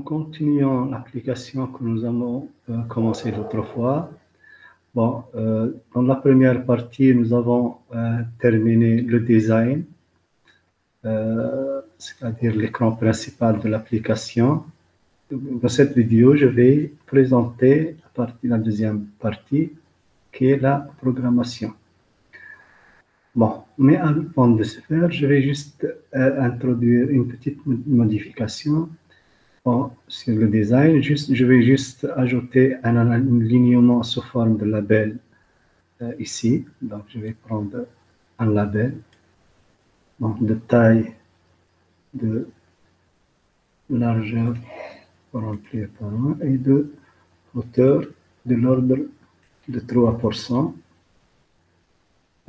Continuons l'application que nous avons commencé l'autre fois. Bon, dans la première partie, nous avons terminé le design, c'est-à-dire l'écran principal de l'application. Dans cette vidéo, je vais présenter la deuxième partie, qui est la programmation. Bon, mais avant de ce faire, je vais juste introduire une petite modification. Bon, sur le design, je vais juste ajouter un alignement sous forme de label ici. Donc, je vais prendre un label donc de taille, de largeur remplir par 1 et de hauteur de l'ordre de 3%.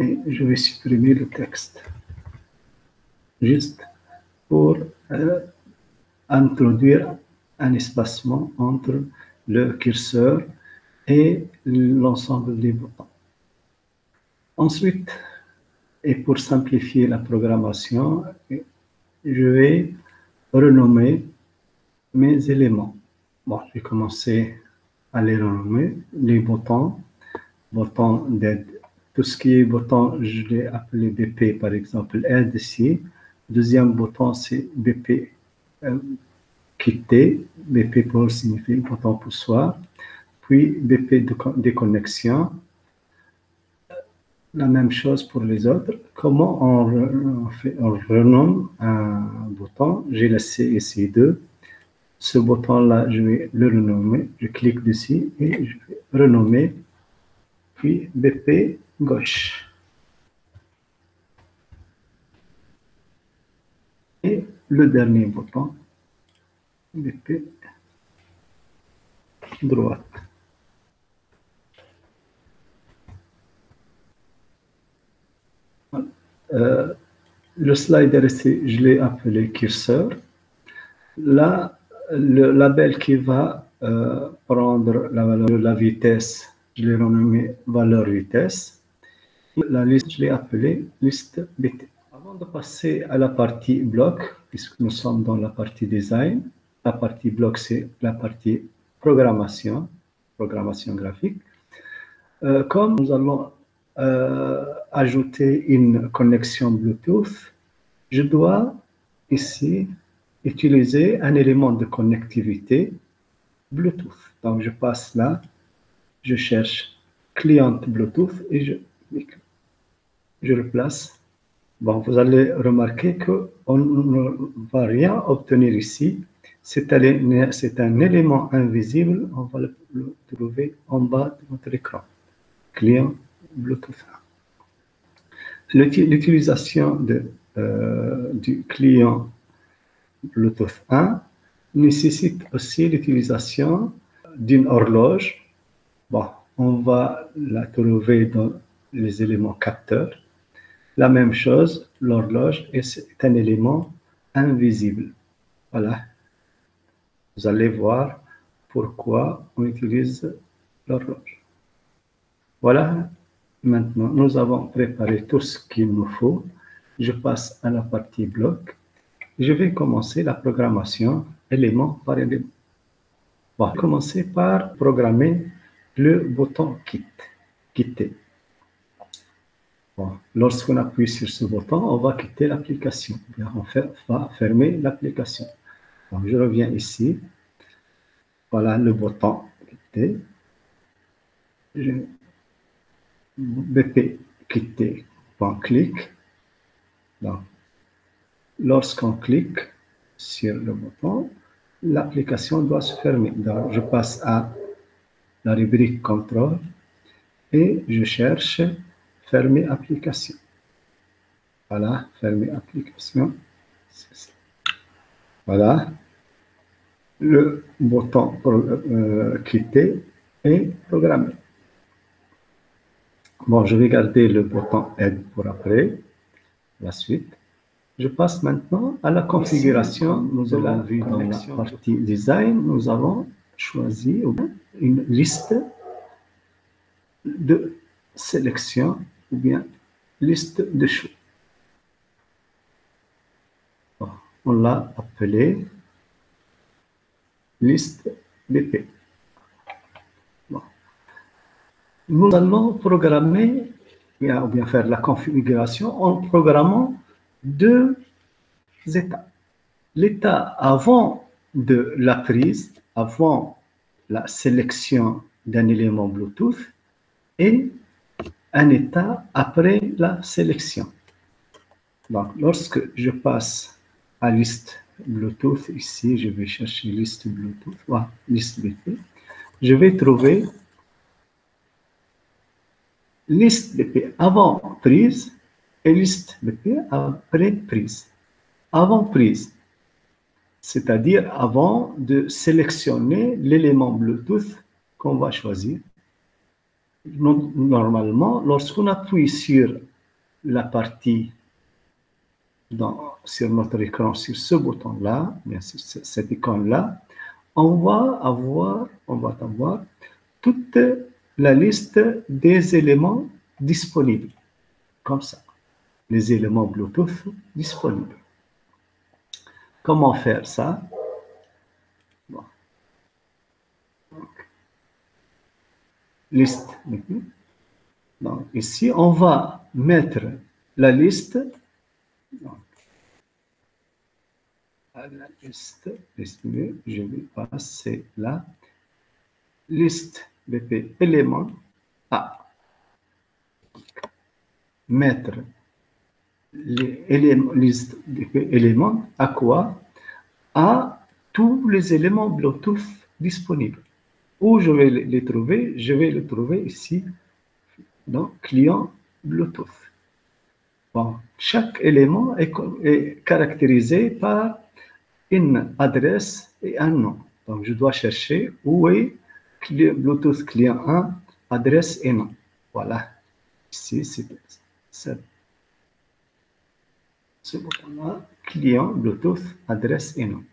Et je vais supprimer le texte. Juste pour introduire un espacement entre le curseur et l'ensemble des boutons. Ensuite, et pour simplifier la programmation, je vais renommer mes éléments. Bon, je vais commencer à les renommer. Les boutons d'aide. Tout ce qui est bouton, je l'ai appelé BP, par exemple, aide ici. Deuxième bouton, c'est BP quitter. BP pour signifie bouton poussoir. Puis BP de connexion. La même chose pour les autres. Comment on renomme un bouton? J'ai laissé ici 2. Ce bouton-là, je vais le renommer. Je clique dessus et je vais renommer. Puis BP gauche. Et le dernier bouton, BP droite. Le slider ici, je l'ai appelé curseur. Là, le label qui va prendre la valeur de la vitesse, je l'ai renommé valeur vitesse. La liste, je l'ai appelée liste BT. Avant de passer à la partie bloc, puisque nous sommes dans la partie design, la partie bloc, c'est la partie programmation graphique. Comme nous allons ajouter une connexion Bluetooth, je dois ici utiliser un élément de connectivité Bluetooth. Donc, je passe là, je cherche client Bluetooth et je le place. Bon, vous allez remarquer qu'on ne va rien obtenir ici. C'est un élément invisible, on va le trouver en bas de notre écran. Client Bluetooth 1. L'utilisation du client Bluetooth 1 nécessite aussi l'utilisation d'une horloge. Bon, on va la trouver dans les éléments capteurs. La même chose, l'horloge est un élément invisible. Voilà. Vous allez voir pourquoi on utilise l'horloge. Voilà. Maintenant, nous avons préparé tout ce qu'il nous faut. Je passe à la partie bloc. Je vais commencer la programmation élément par élément. Bon, je vais commencer par programmer le bouton quitter. Bon, lorsqu'on appuie sur ce bouton, on va quitter l'application. On va fermer l'application. Donc, je reviens ici. Voilà le bouton quitter. BP quitter, clic. Donc, lorsqu'on clique sur le bouton, l'application doit se fermer. Donc, je passe à la rubrique contrôle et je cherche fermer application. Voilà, fermer application. Voilà. Le bouton pour quitter est programmé. Bon, je vais garder le bouton aide pour après, la suite. Je passe maintenant à la configuration. Nous avons vu dans la partie design, nous avons choisi une liste de sélection ou bien liste de choix. Bon, on l'a appelé liste BP. Bon. Nous allons programmer, ou bien faire la configuration en programmant deux états. L'état avant de la prise, avant la sélection d'un élément Bluetooth, et un état après la sélection. Donc, lorsque je passe à liste Bluetooth, ici, je vais chercher liste Bluetooth, voilà, liste BP, je vais trouver liste BP avant prise et liste BP après prise. Avant prise, c'est-à-dire avant de sélectionner l'élément Bluetooth qu'on va choisir. Normalement, lorsqu'on appuie sur la partie sur notre écran, sur ce bouton-là, bien sûr, cette icône-là, on va avoir toute la liste des éléments disponibles, comme ça, les éléments Bluetooth disponibles. Comment faire ça? Bon. Donc, liste. Donc, ici, on va mettre la liste. Donc, à la liste, je vais passer là. Liste BP élément A. Mettre les éléments, liste BP éléments à quoi? À tous les éléments Bluetooth disponibles. Où je vais les trouver? Je vais les trouver ici dans client Bluetooth. Bon, chaque élément est caractérisé par une adresse et un nom. Donc, je dois chercher où est Bluetooth client 1, adresse et nom. Voilà. Ici, c'est ce bouton-là, client Bluetooth, adresse et nom.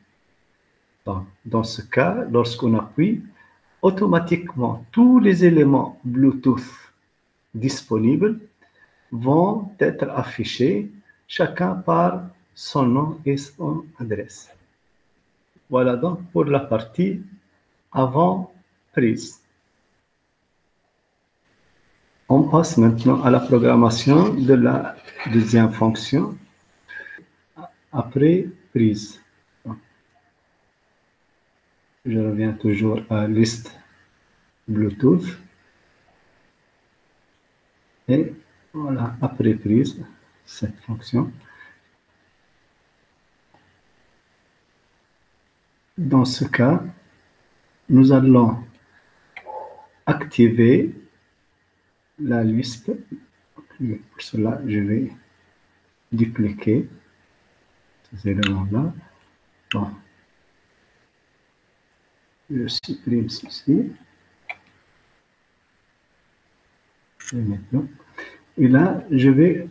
Donc, dans ce cas, lorsqu'on appuie, automatiquement, tous les éléments Bluetooth disponibles vont être affichés, chacun par son nom et son adresse. Voilà donc pour la partie avant prise. On passe maintenant à la programmation de la deuxième fonction après prise. Je reviens toujours à liste Bluetooth. Et voilà, après prise, cette fonction. Dans ce cas, nous allons activer la liste. Pour cela, je vais dupliquer ces éléments-là. Bon. Je supprime ceci. Et là, je vais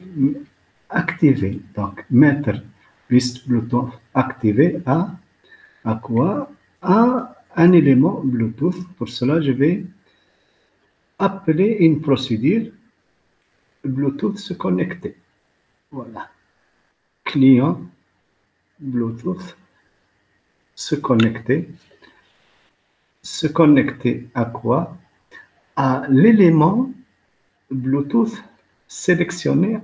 activer, donc mettre liste Bluetooth activée à quoi? À un élément Bluetooth. Pour cela, je vais appeler une procédure Bluetooth se connecter. Voilà. Client Bluetooth se connecter. Se connecter à quoi? À l'élément Bluetooth sélectionné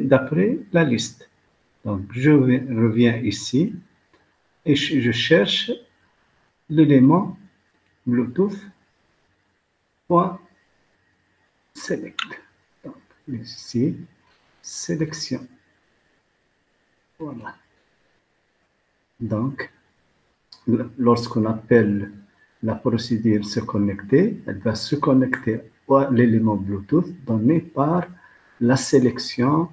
d'après la liste. Donc, je reviens ici et je cherche l'élément Bluetooth .select. Donc, ici, sélection. Voilà. Donc, lorsqu'on appelle la procédure se connecter, elle va se connecter à l'élément Bluetooth donné par la sélection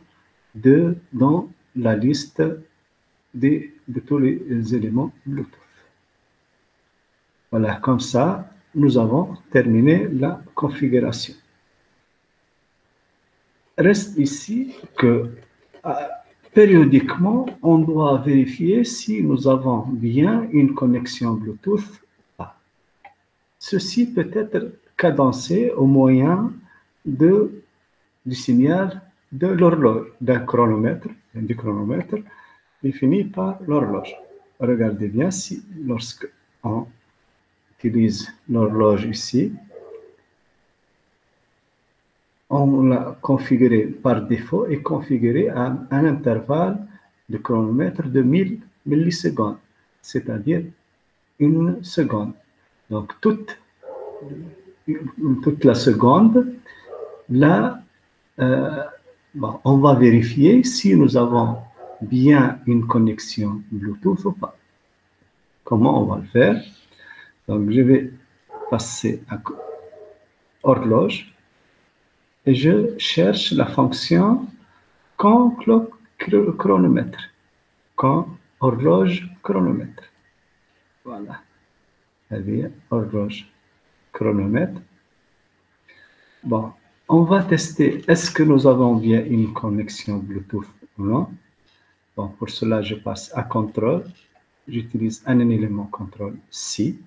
dans la liste de tous les éléments Bluetooth. Voilà, comme ça, nous avons terminé la configuration. Reste ici que périodiquement, on doit vérifier si nous avons bien une connexion Bluetooth. Ceci peut être cadencé au moyen du signal de l'horloge, d'un chronomètre, du défini par l'horloge. Regardez bien si lorsque on utilise l'horloge ici. On l'a configuré par défaut et configuré à un intervalle de chronomètre de 1000 millisecondes, c'est-à-dire une seconde. Donc, toute la seconde, là, bon, on va vérifier si nous avons bien une connexion Bluetooth ou pas. Comment on va le faire? Donc, je vais passer à horloge et je cherche la fonction quand chronomètre, quand horloge chronomètre. Voilà. C'est-à-dire horloge chronomètre. Bon, on va tester est-ce que nous avons bien une connexion Bluetooth ou non. Bon, pour cela, je passe à contrôle. J'utilise un élément contrôle si.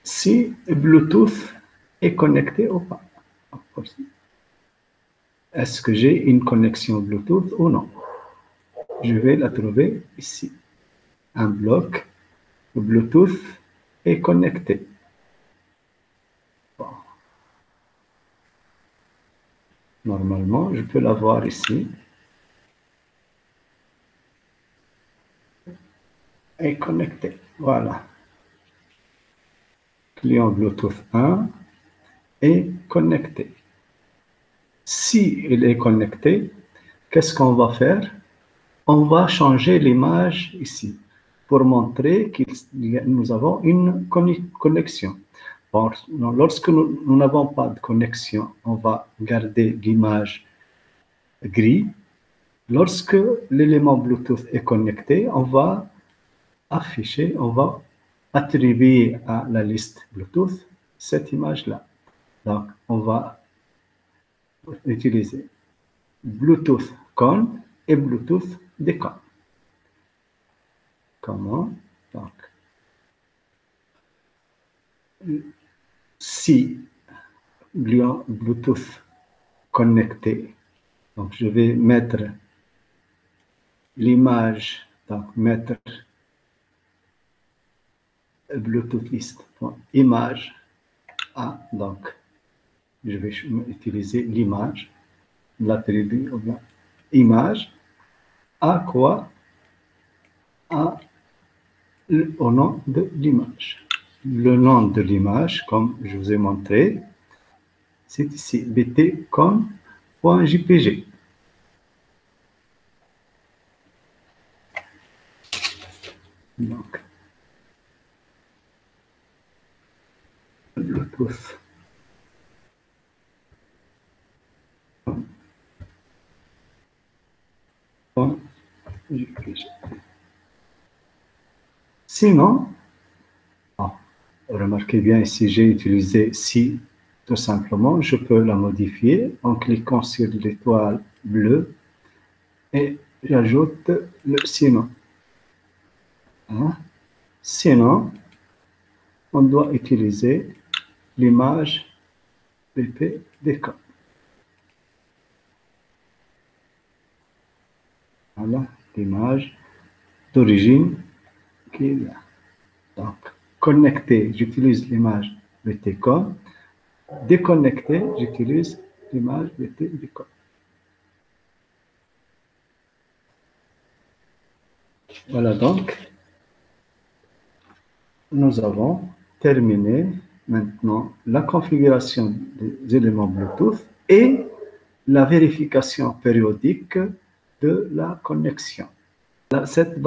Si Bluetooth est connecté ou pas. Est-ce que j'ai une connexion Bluetooth ou non? Je vais la trouver ici. Un bloc Bluetooth est connecté. Bon. Normalement, je peux la voir ici. Est connecté. Voilà. Client Bluetooth 1 est connecté. Si il est connecté, qu'est-ce qu'on va faire? On va changer l'image ici pour montrer que nous avons une connexion. Bon, lorsque nous n'avons pas de connexion, on va garder l'image gris. Lorsque l'élément Bluetooth est connecté, on va afficher, on va attribuer à la liste Bluetooth cette image-là. Donc, on va utiliser Bluetooth con et Bluetooth décon. Comment? Donc, si Bluetooth connecté, donc je vais mettre l'image, donc mettre Bluetooth list, image A, donc je vais utiliser l'image, l'attribut image, à quoi? Au nom de l'image. Le nom de l'image, comme je vous ai montré, c'est ici, btcon.jpg. Donc, Bluetooth. Sinon, remarquez bien ici, j'ai utilisé si tout simplement, je peux la modifier en cliquant sur l'étoile bleue et j'ajoute le sinon. Hein? Sinon, on doit utiliser l'image BPDK. Voilà l'image d'origine qui est là. Donc, connecté, j'utilise l'image BTCOM. Déconnecté, j'utilise l'image BTDCOM. Voilà donc, nous avons terminé maintenant la configuration des éléments Bluetooth et la vérification périodique de la connexion. Cette